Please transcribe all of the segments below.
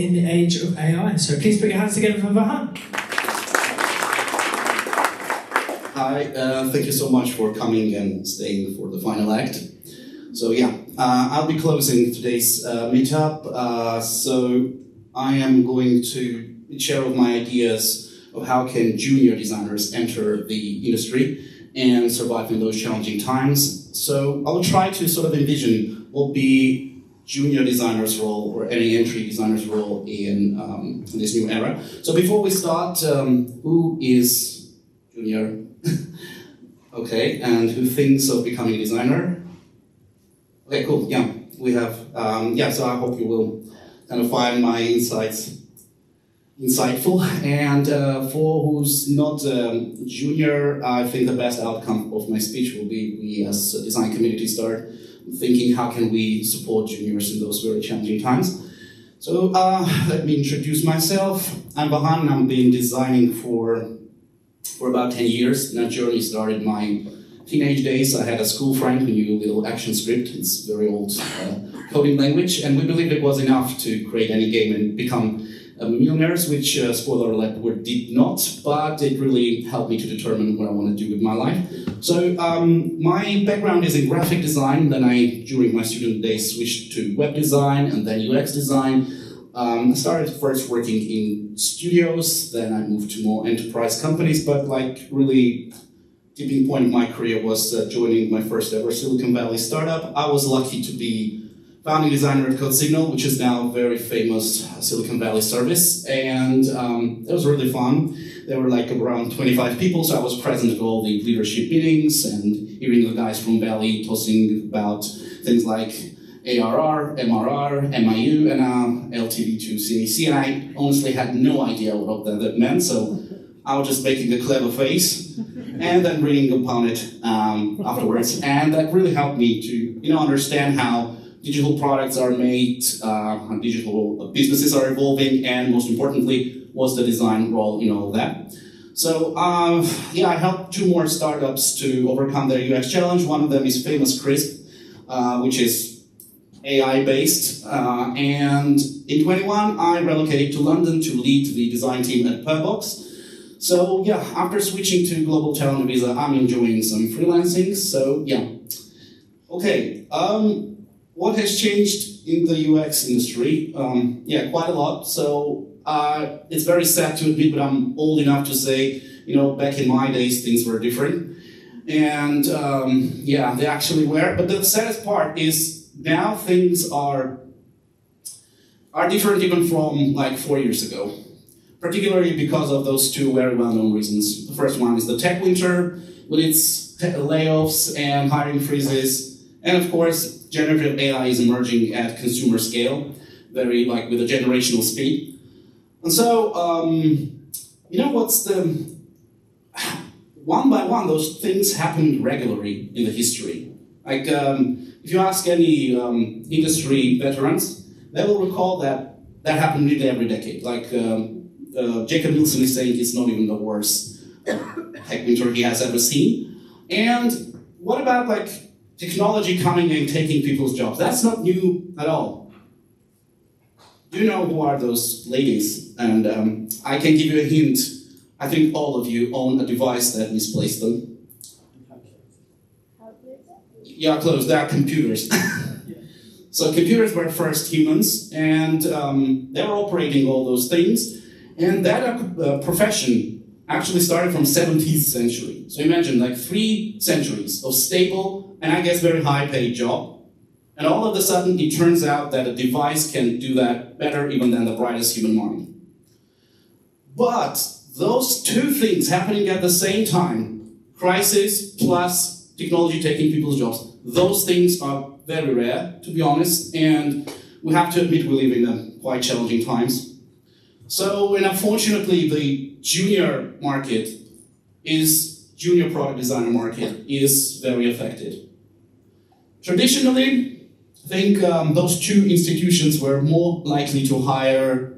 in the age of AI. So please put your hands together for Vahan. Hi, thank you so much for coming and staying for the final act. So yeah, I'll be closing today's meetup. So I am going to share of my ideas of how can junior designers enter the industry and survive in those challenging times. So I'll try to sort of envision what will be junior designer's role or any entry designer's role in this new era. So before we start, who is junior? Okay, and who thinks of becoming a designer? Okay, cool, yeah, we have, so I hope you will kind of find my insights insightful. And for who's not junior, I think the best outcome of my speech will be we as a design community start thinking how can we support juniors in those very challenging times. So let me introduce myself. I'm Vahan, I've been designing for about 10 years. That journey started my teenage days. I had a school friend who knew a little ActionScript. It's a very old coding language, and we believed it was enough to create any game and become millionaires, which, spoiler alert, we did not, but it really helped me to determine what I want to do with my life. So my background is in graphic design. Then I, during my student days, switched to web design and then UX design. I started first working in studios, then I moved to more enterprise companies, but like really tipping point of my career was joining my first ever Silicon Valley startup. I was lucky to be founding designer at CodeSignal, which is now a very famous Silicon Valley service, and it was really fun. There were like around 25 people, so I was present at all the leadership meetings and hearing the guys from Valley tossing about things like ARR, MRR, MIU, and LTV to CAC, and I honestly had no idea what that meant, so I was just making a clever face and then reading upon it afterwards, and that really helped me to understand how digital products are made, how digital businesses are evolving, and most importantly, what's the design role in all of that. So I helped two more startups to overcome their UX challenge. One of them is Famous Crisp, which is AI-based, and in 21 I relocated to London to lead the design team at Purbox. So yeah, after switching to global talent visa, I'm enjoying some freelancing. So yeah, okay. What has changed in the UX industry? Quite a lot. So it's very sad to admit, but I'm old enough to say, back in my days, things were different. And they actually were. But the saddest part is now things are different even from like 4 years ago, particularly because of those two very well-known reasons. The first one is the tech winter with its layoffs and hiring freezes. And of course, generative AI is emerging at consumer scale, very like with a generational speed. And so, what's the one by one, those things happened regularly in the history. Like, if you ask any industry veterans, they will recall that happened nearly every decade. Like, Jacob Nielsen is saying it's not even the worst tech winter he has ever seen. And what about, like, technology coming and taking people's jobs? That's not new at all. Do you know who are those ladies? And I can give you a hint. I think all of you own a device that misplaced them. Yeah, close. They are computers. So computers were first humans, and they were operating all those things. And that profession actually started from 17th century. So imagine like 3 centuries of stable and I guess very high-paid job. And all of a sudden, it turns out that a device can do that better even than the brightest human mind. But those two things happening at the same time, crisis plus technology taking people's jobs, those things are very rare, to be honest, and we have to admit we live in quite challenging times. So, and unfortunately, the junior product designer market is very affected. Traditionally, I think those two institutions were more likely to hire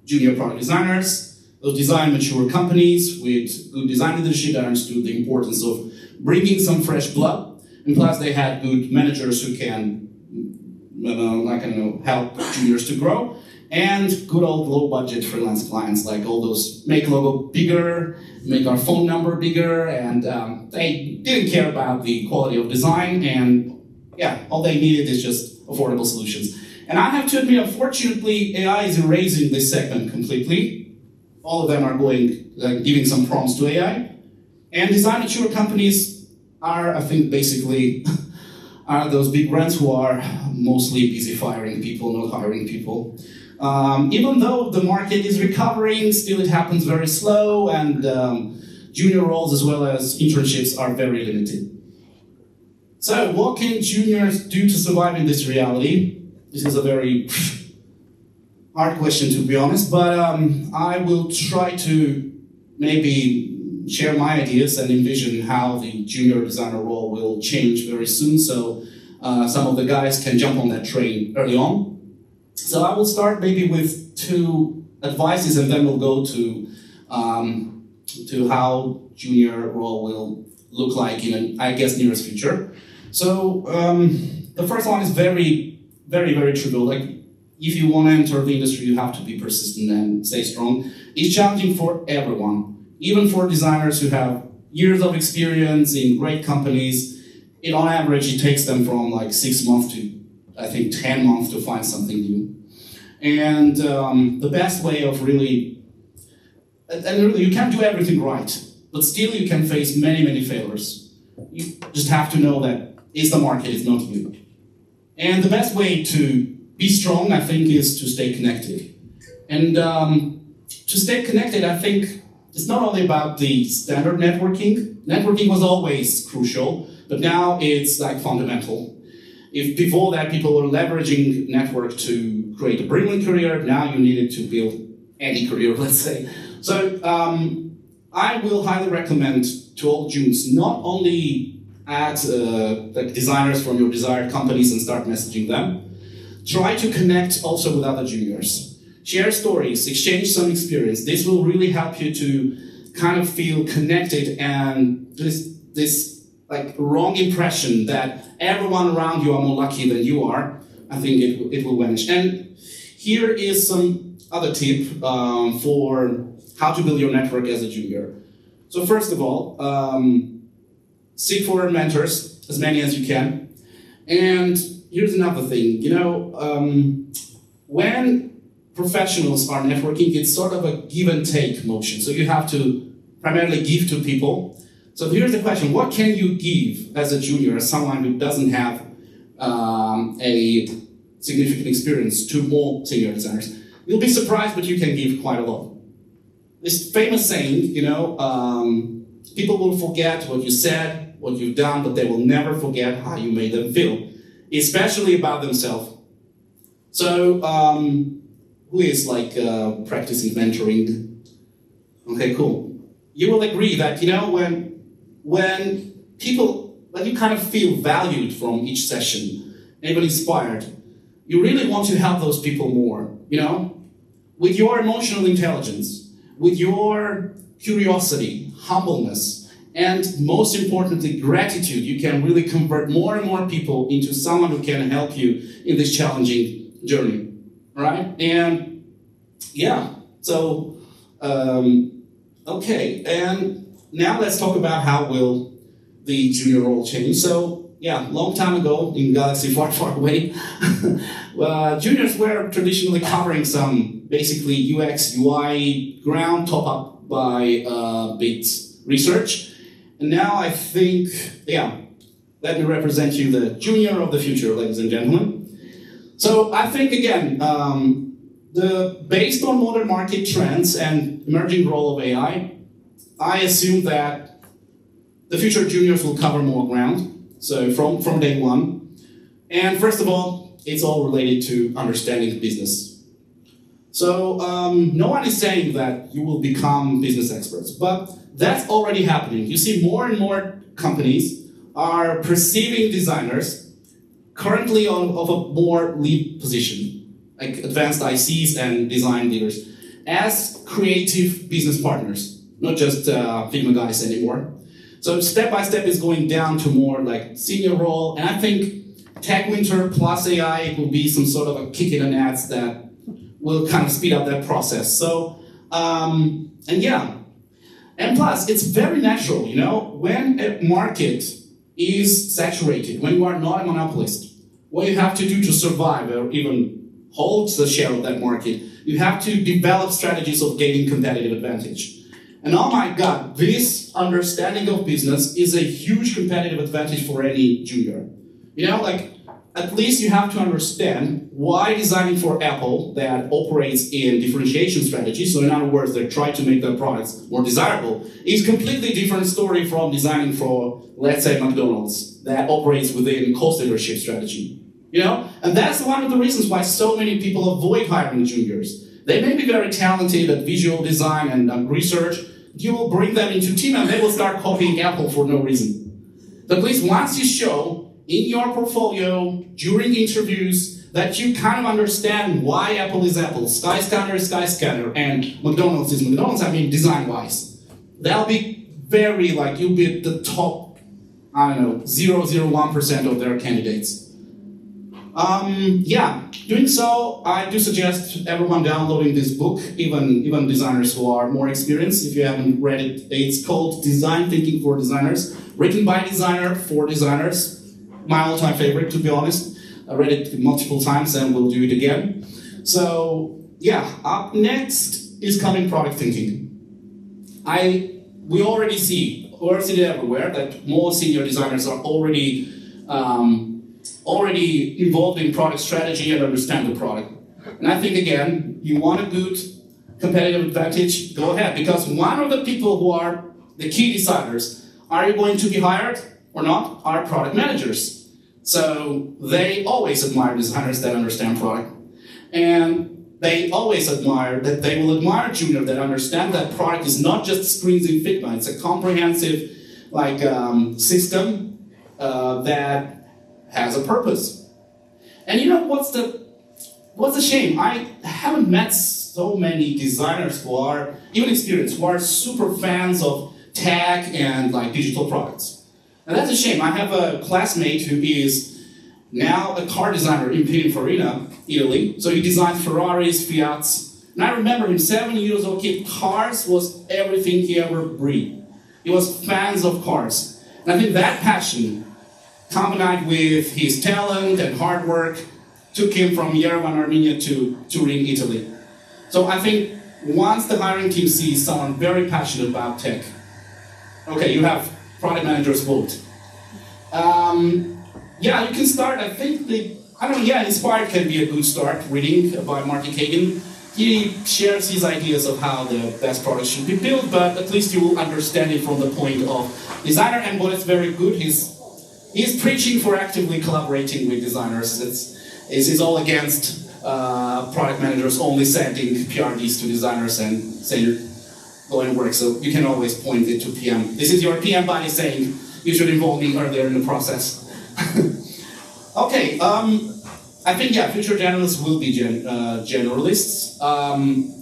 junior product designers, those design mature companies with good design leadership that understood the importance of bringing some fresh blood, and plus they had good managers who can help juniors to grow. and good old low-budget freelance clients, like all those make logo bigger, make our phone number bigger, and they didn't care about the quality of design, and yeah, all they needed is just affordable solutions. And I have to admit, unfortunately, AI is erasing this segment completely. All of them are giving some prompts to AI, and design mature companies are, I think, basically are those big brands who are mostly busy firing people, not hiring people. Even though the market is recovering, still it happens very slow, and junior roles as well as internships are very limited. So what can juniors do to survive in this reality? This is a very hard question, to be honest, but I will try to maybe share my ideas and envision how the junior designer role will change very soon, so some of the guys can jump on that train early on. So I will start maybe with 2 advices, and then we'll go to how junior role will look like in, I guess, nearest future. So the first one is very, very, very trivial. Like, if you want to enter the industry, you have to be persistent and stay strong. It's challenging for everyone, even for designers who have years of experience in great companies. On average, it takes them from like 6 months to, I think, 10 months to find something new. And the best way of really, you can't do everything right, but still you can face many, many failures. You just have to know that it's the market, it's not you. And the best way to be strong, I think, is to stay connected. And to stay connected, I think, it's not only about the standard networking. Networking was always crucial, but now it's like fundamental. If before that people were leveraging network to create a brilliant career, now you needed to build any career, let's say. So I will highly recommend to all juniors not only add like designers from your desired companies and start messaging them. Try to connect also with other juniors. Share stories, exchange some experience. This will really help you to kind of feel connected, and this like wrong impression that everyone around you are more lucky than you are, I think it will vanish. And here is some other tip for how to build your network as a junior. So first of all, seek for mentors, as many as you can. And here's another thing, when professionals are networking, it's sort of a give and take motion. So you have to primarily give to people. So here's the question: what can you give as a junior, as someone who doesn't have a significant experience, to more senior designers? You'll be surprised, but you can give quite a lot. This famous saying, people will forget what you said, what you've done, but they will never forget how you made them feel, especially about themselves. So, who is practicing mentoring? Okay, cool. You will agree that, when you kind of feel valued from each session, even inspired, you really want to help those people more, with your emotional intelligence, with your curiosity, humbleness, and most importantly, gratitude. You can really convert more and more people into someone who can help you in this challenging journey, right? And yeah, so, okay, and now let's talk about how will the junior role change. So, yeah, long time ago in galaxy far, far away, juniors were traditionally covering some basically UX, UI ground, top up by bit research. And now I think, let me represent you the junior of the future, ladies and gentlemen. So I think, again, based on modern market trends and emerging role of AI, I assume that the future juniors will cover more ground, so from day one. And first of all, it's all related to understanding business. So no one is saying that you will become business experts, but that's already happening. You see more and more companies are perceiving designers currently of a more lead position, like advanced ICs and design leaders, as creative business partners, not just Figma guys anymore. So step by step is going down to more like senior role, and I think Tech Winter plus AI will be some sort of a kick in the nuts that will kind of speed up that process. So, and plus, it's very natural, when a market is saturated, when you are not a monopolist, what you have to do to survive or even hold the share of that market, you have to develop strategies of gaining competitive advantage. And oh my God, this understanding of business is a huge competitive advantage for any junior. At least you have to understand why designing for Apple that operates in differentiation strategies, so in other words, they try to make their products more desirable, is a completely different story from designing for, let's say, McDonald's that operates within cost leadership strategy. And that's one of the reasons why so many people avoid hiring juniors. They may be very talented at visual design and research. You will bring them into team and they will start copying Apple for no reason. But at least once you show in your portfolio, during interviews, that you kind of understand why Apple is Apple, Skyscanner is Skyscanner, and McDonald's is McDonald's, design-wise. That'll be you'll be at the top, 0.001% of their candidates. Doing so, I do suggest everyone downloading this book, even designers who are more experienced. If you haven't read it, it's called Design Thinking for Designers, written by a designer for designers. My all-time favorite, to be honest. I read it multiple times and we'll do it again. So, up next is coming product thinking. We already see it everywhere, that more senior designers are already involved in product strategy and understand the product. And I think, again, you want a good competitive advantage, go ahead. Because one of the people who are the key deciders, are you going to be hired or not, are product managers. So they always admire designers that understand product. And they always admire that they will admire junior that understand that product is not just screens in Figma. It's a comprehensive system that has a purpose. And what's the shame? I haven't met so many designers who are, even experienced, who are super fans of tech and digital products. And that's a shame. I have a classmate who is now a car designer in Pininfarina, Italy. So he designs Ferraris, Fiats. And I remember him, 7 years old kid, cars was everything he ever breathed. He was fans of cars. And I think that passion, combined with his talent and hard work, took him from Yerevan, Armenia to Turin, Italy. So I think once the hiring team sees someone very passionate about tech, okay, you have product managers vote. You can start, I think, Inspired can be a good start, reading by Marty Kagan. He shares his ideas of how the best products should be built, but at least you will understand it from the point of designer, and what is very good, he's preaching for actively collaborating with designers. It's all against product managers only sending PRDs to designers and saying, go and work. So you can always point it to PM. This is your PM body saying you should involve me earlier in the process. Okay, I think future generalists will be generalists.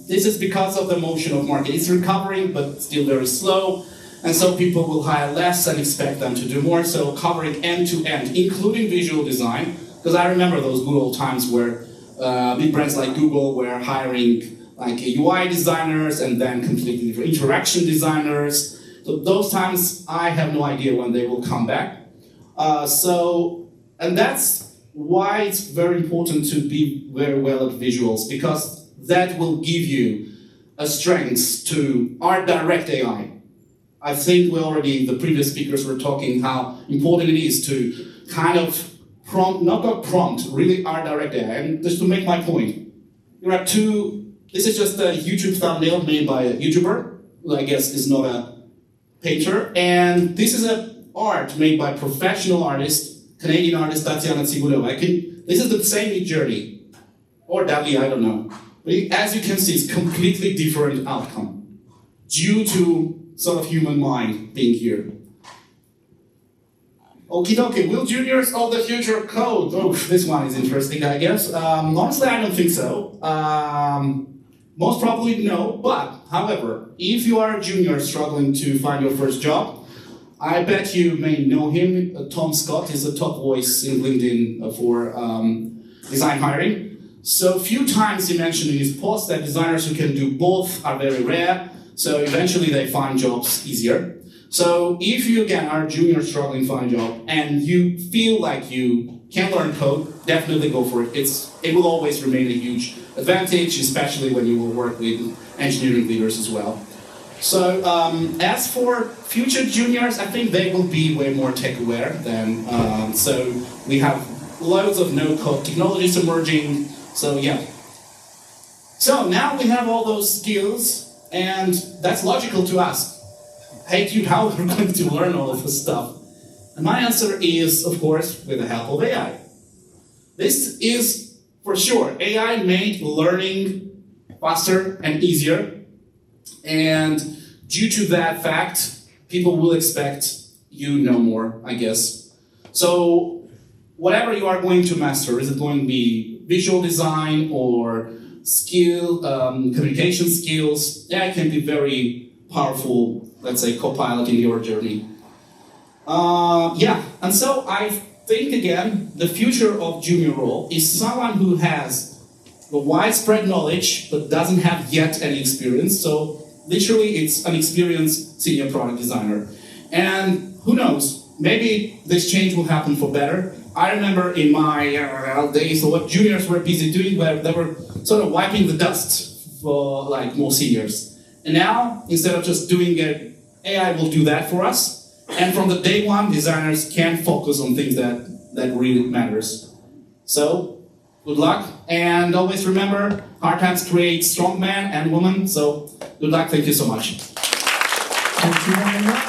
This is because of the motion of market. It's recovering, but still very slow. And so people will hire less and expect them to do more. So covering end to end, including visual design, because I remember those good old times where big brands like Google were hiring UI designers and then completely different interaction designers. So those times, I have no idea when they will come back. And that's why it's very important to be very well at visuals, because that will give you a strength to art direct AI. I think the previous speakers were talking how important it is to kind of really art direct AI. And just to make my point, this is just a YouTube thumbnail made by a YouTuber, who I guess is not a painter. And this is an art made by a professional artist, Canadian artist Tatiana Tsibulova. This is the same journey, or Dali, I don't know. But as you can see, it's completely different outcome due to sort of human mind being here. Okie dokie, will juniors of the future code? Oh, this one is interesting, I guess. Honestly, I don't think so. Most probably no, but however, if you are a junior struggling to find your first job, I bet you may know him. Tom Scott is a top voice in LinkedIn for design hiring. So few times he mentioned in his post that designers who can do both are very rare, so eventually they find jobs easier. So if you again are a junior struggling to find a job and you feel like you can learn code, definitely go for it. It will always remain a huge advantage, especially when you will work with engineering leaders as well. So as for future juniors, I think they will be way more tech aware than, so we have loads of no-code technologies emerging, so yeah. So now we have all those skills, and that's logical to ask, hey dude, how are we going to learn all of this stuff? And my answer is, of course, with the help of AI. This is, for sure, AI made learning faster and easier, and due to that fact, people will expect you know more, I guess. So whatever you are going to master, is it going to be visual design or communication skills? Yeah, it can be very powerful, let's say, co-pilot in your journey. And so I think, again, the future of junior role is someone who has the widespread knowledge but doesn't have yet any experience. So literally, it's an experienced senior product designer. And who knows, maybe this change will happen for better. I remember in my days, what juniors were busy doing, where they were sort of wiping the dust for like more seniors. And now, instead of just doing it, AI will do that for us. And from the day one, designers can focus on things that really matters. So, good luck, and always remember, hard times create strong men and women, so good luck, thank you so much. Thank you very much.